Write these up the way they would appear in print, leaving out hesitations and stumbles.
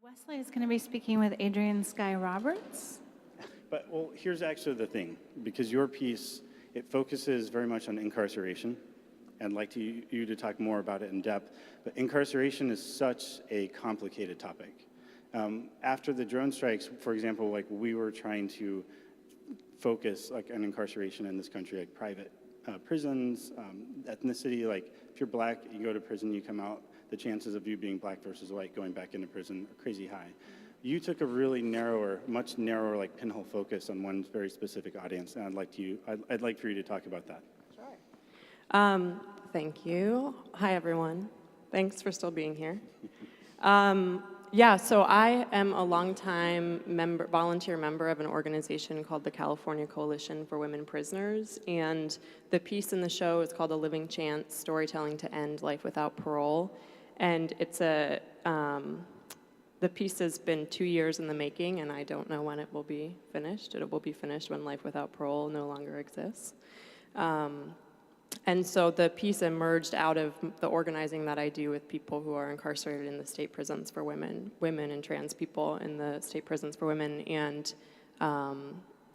Wesley is going to be speaking with Adrienne Skye Roberts. But, well, here's actually the thing, because your piece, it focuses very much on incarceration. I'd like you to talk more about it in depth, but incarceration is such a complicated topic. After the drone strikes, for example, like we were trying to focus like on incarceration in this country, like private prisons, ethnicity, like if you're black, you go to prison, you come out, the chances of you being black versus white going back into prison are crazy high. You took a really much narrower like pinhole focus on one very specific audience, and I'd like for you to talk about that. Sure. Thank you. Hi, everyone. Thanks for still being here. So I am a longtime volunteer member of an organization called the California Coalition for Women Prisoners, and the piece in the show is called A Living Chance, Storytelling to End Life Without Parole. And it's the piece has been 2 years in the making, and I don't know when it will be finished. It will be finished when life without parole no longer exists. And so the piece emerged out of the organizing that I do with people who are incarcerated in the state prisons for women and trans people in the state prisons for women. And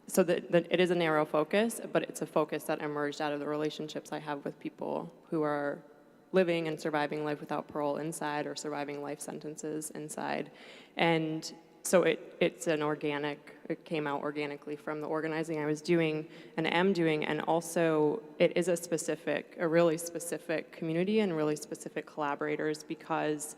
so it is a narrow focus, but it's a focus that emerged out of the relationships I have with people who are living and surviving life without parole inside or surviving life sentences inside. And so it came out organically from the organizing I was doing and am doing, and also it is a really specific community and really specific collaborators, because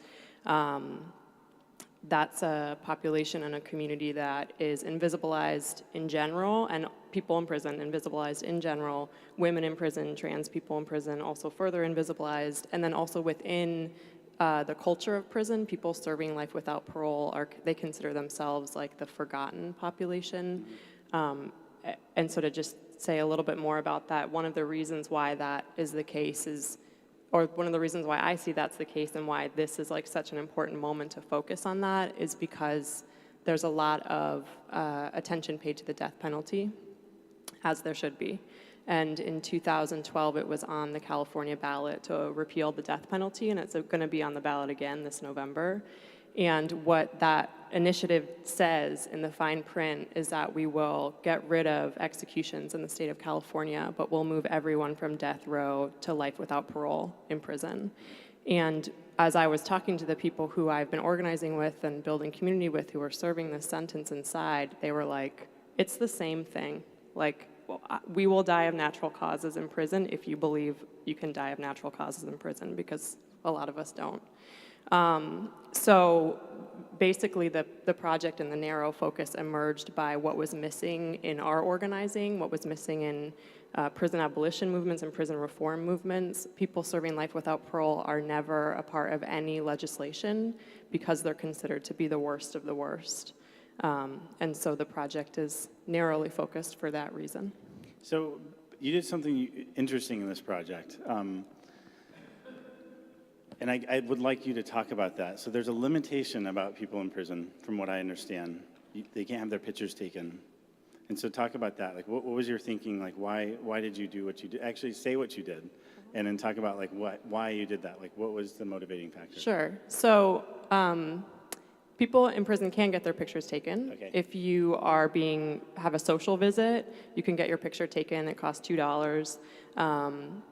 that's a population and a community that is invisibilized in general, and people in prison invisibilized in general, women in prison, trans people in prison also further invisibilized, and then also within the culture of prison, people serving life without parole they consider themselves like the forgotten population. And so to just say a little bit more about that, one of the reasons why that is the case one of the reasons why I see that's the case and why this is like such an important moment to focus on that is because there's a lot of attention paid to the death penalty, as there should be. And in 2012, it was on the California ballot to repeal the death penalty, and it's going to be on the ballot again this November. And what that initiative says in the fine print is that we will get rid of executions in the state of California, but we'll move everyone from death row to life without parole in prison. And as I was talking to the people who I've been organizing with and building community with who are serving this sentence inside, they were like, it's the same thing. Like, we will die of natural causes in prison if you believe you can die of natural causes in prison, because a lot of us don't. So basically the project and the narrow focus emerged by what was missing in our organizing, what was missing in prison abolition movements and prison reform movements. People serving life without parole are never a part of any legislation because they're considered to be the worst of the worst. And so the project is narrowly focused for that reason. So you did something interesting in this project. And I would like you to talk about that. So there's a limitation about people in prison, from what I understand. They can't have their pictures taken. And so talk about that. Like, what was your thinking? Like, why did you do what you did? Actually, say what you did, and then talk about like why you did that. Like, what was the motivating factor? Sure. So people in prison can get their pictures taken. Okay. If you have a social visit, you can get your picture taken. It costs $2.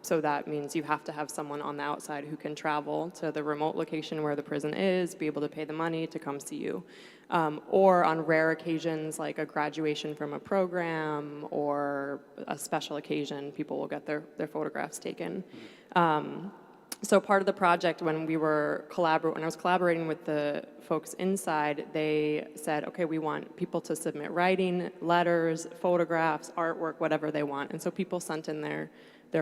So that means you have to have someone on the outside who can travel to the remote location where the prison is, be able to pay the money to come see you. Or on rare occasions, like a graduation from a program or a special occasion, people will get their photographs taken. So part of the project, when I was collaborating with the folks inside, they said, okay, we want people to submit writing, letters, photographs, artwork, whatever they want. And so people sent in their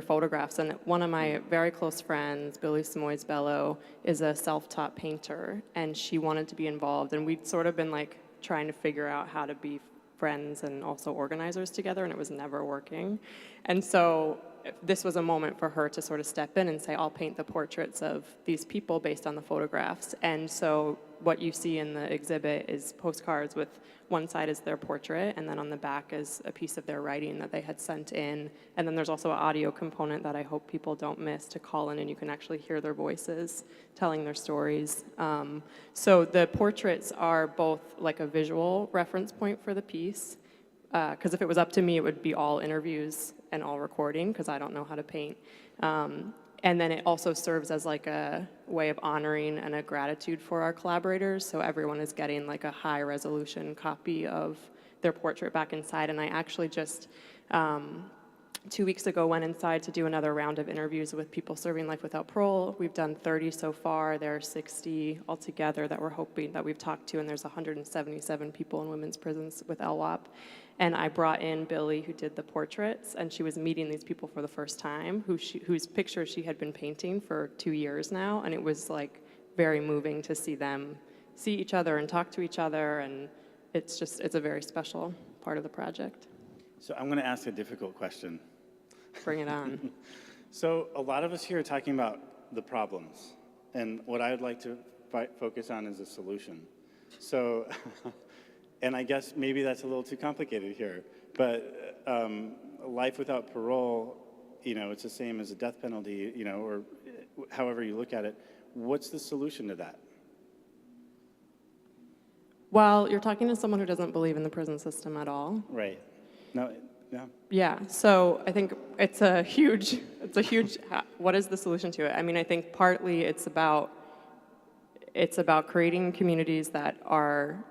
photographs. And one of my very close friends, Billy Simoes Bello, is a self-taught painter, and she wanted to be involved. And we'd sort of been like trying to figure out how to be friends and also organizers together, and it was never working. And so this was a moment for her to sort of step in and say, I'll paint the portraits of these people based on the photographs. And so what you see in the exhibit is postcards with one side is their portrait, and then on the back is a piece of their writing that they had sent in. And then there's also an audio component that I hope people don't miss to call in, and you can actually hear their voices telling their stories. So the portraits are both like a visual reference point for the piece, because if it was up to me, it would be all interviews and all recording, because I don't know how to paint. And then it also serves as like a way of honoring and a gratitude for our collaborators. So everyone is getting like a high resolution copy of their portrait back inside. And I actually just 2 weeks ago went inside to do another round of interviews with people serving life without parole. We've done 30 so far. There are 60 altogether that we're hoping that we've talked to, and there's 177 people in women's prisons with LWAP. And I brought in Billy, who did the portraits, and she was meeting these people for the first time, whose pictures she had been painting for 2 years now, and it was like very moving to see them see each other and talk to each other, and it's a very special part of the project. So I'm going to ask a difficult question. Bring it on. So a lot of us here are talking about the problems, and what I would like to focus on is a solution. So, and I guess maybe that's a little too complicated here, but life without parole, it's the same as a death penalty, or however you look at it. What's the solution to that? Well, you're talking to someone who doesn't believe in the prison system at all. Right. No. Yeah. Yeah, so I think it's a huge, what is the solution to it? I mean, I think partly it's about creating communities that are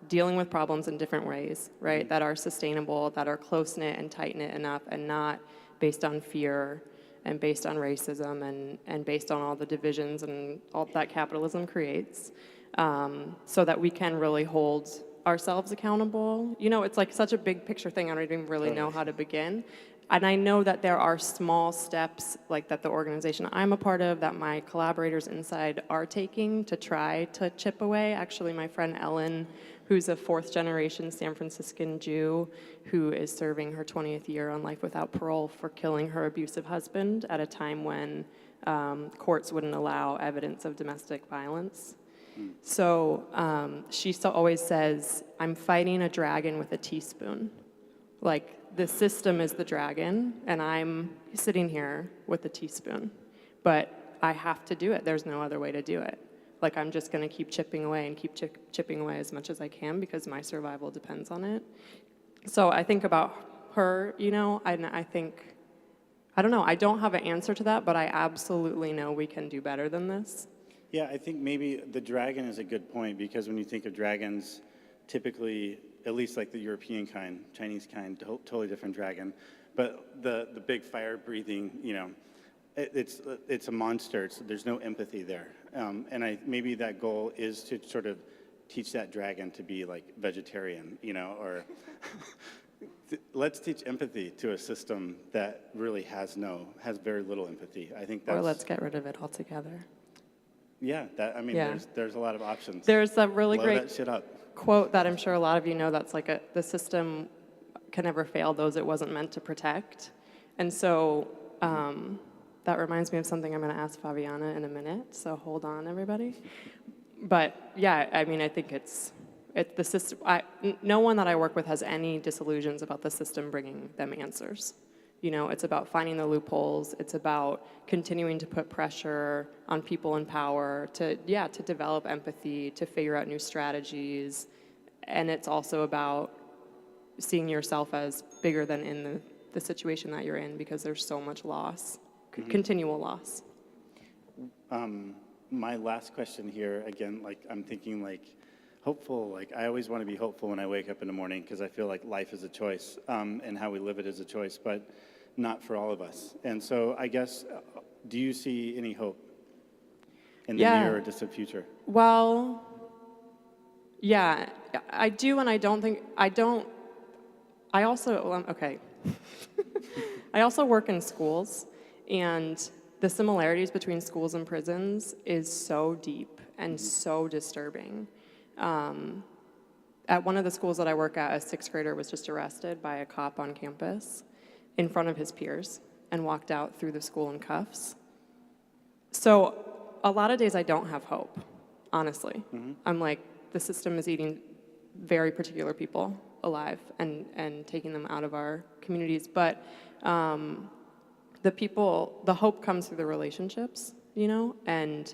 dealing with problems in different ways, right? Mm-hmm. That are sustainable, that are close-knit and tight-knit enough, and not based on fear and based on racism and based on all the divisions and all that capitalism creates, so that we can really hold ourselves accountable. It's like such a big picture thing. I don't even really know how to begin. And I know that there are small steps like that the organization I'm a part of, that my collaborators inside are taking to try to chip away. Actually, my friend Ellen, who's a fourth generation San Franciscan Jew who is serving her 20th year on life without parole for killing her abusive husband at a time when courts wouldn't allow evidence of domestic violence. So she always says, I'm fighting a dragon with a teaspoon. Like, the system is the dragon, and I'm sitting here with a teaspoon. But I have to do it. There's no other way to do it. Like, I'm just going to keep chipping away and keep chipping away as much as I can because my survival depends on it. So I think about her, and I think, I don't know, I don't have an answer to that, but I absolutely know we can do better than this. Yeah, I think maybe the dragon is a good point, because when you think of dragons, typically, at least like the European kind, Chinese kind, totally different dragon, but the big fire-breathing, it's a monster. There's no empathy there, and maybe that goal is to sort of teach that dragon to be like vegetarian, or let's teach empathy to a system that really has very little empathy. I think that's. Or let's get rid of it altogether. Yeah, there's a lot of options. There's a really great that shit up. Quote that I'm sure a lot of you know, that's like the system can never fail those it wasn't meant to protect. And so that reminds me of something I'm going to ask Fabiana in a minute, so hold on, everybody. But yeah, I mean, I think it's the system. No one that I work with has any disillusions about the system bringing them answers. It's about finding the loopholes. It's about continuing to put pressure on people in power to develop empathy, to figure out new strategies. And it's also about seeing yourself as bigger than in the situation that you're in, because there's so much loss, continual loss. My last question here, again, I'm thinking hopeful. I always want to be hopeful when I wake up in the morning, because I feel like life is a choice, and how we live it is a choice, but not for all of us. And so I guess, do you see any hope in the near or distant future? Well, yeah, I do, and I also, okay. I also work in schools, and the similarities between schools and prisons is so deep and so disturbing. At one of the schools that I work at, a sixth grader was just arrested by a cop on campus in front of his peers. and walked out through the school in cuffs. So a lot of days I don't have hope, honestly. I'm like, the system is eating very particular people alive and taking them out of our communities. But the hope comes through the relationships, you know? And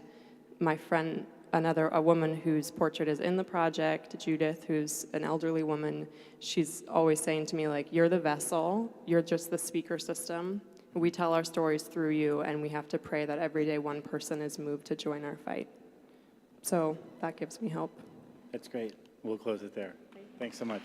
my friend, a woman whose portrait is in the project, Judith, who's an elderly woman, she's always saying to me, like, you're the vessel, you're just the speaker system. We tell our stories through you, and we have to pray that every day one person is moved to join our fight. So that gives me hope. That's great. We'll close it there. Thanks so much.